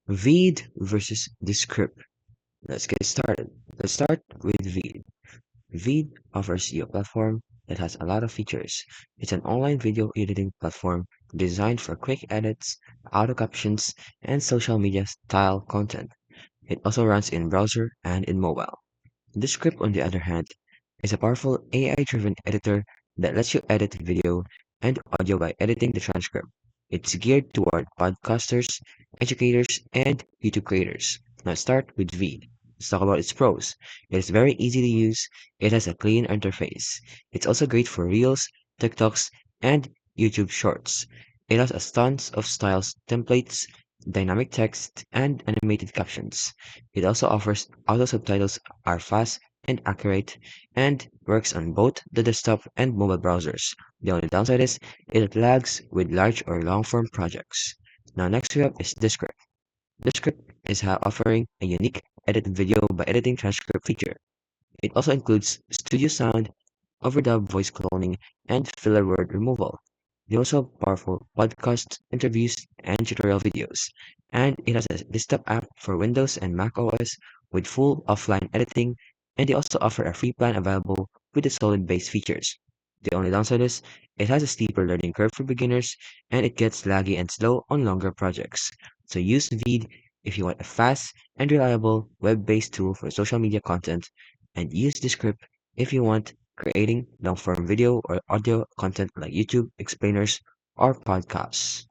Veed versus Descript. Let's get started. Let's start with Veed. Veed offers you a platform that has a lot of features. It's an online video editing platform designed for quick edits, auto captions, and social media style content. It also runs in browser and in mobile. Descript, on the other hand, is a powerful AI-driven editor that lets you edit video and audio by editing the transcript. It's geared toward podcasters, educators, and YouTube creators. Now start with Veed. Let's talk about its pros. It is very easy to use. It has a clean interface. It's also great for Reels, TikToks, and YouTube Shorts. It has a tons of styles, templates, dynamic text, and animated captions. It also offers auto subtitles are fast and accurate, and works on both the desktop and mobile browsers. The only downside is it lags with large or long-form projects. Now next we have is Descript. Descript is offering a unique edit video by editing transcript feature. It also includes studio sound, overdub voice cloning, and filler word removal. They also have powerful podcasts, interviews, and tutorial videos. And it has a desktop app for Windows and Mac OS with full offline editing, and they also offer a free plan available with the solid base features. The only downside is it has a steeper learning curve for beginners, and it gets laggy and slow on longer projects. So use Veed if you want a fast and reliable web-based tool for social media content, and use Descript if you want creating long-form video or audio content like YouTube explainers or podcasts.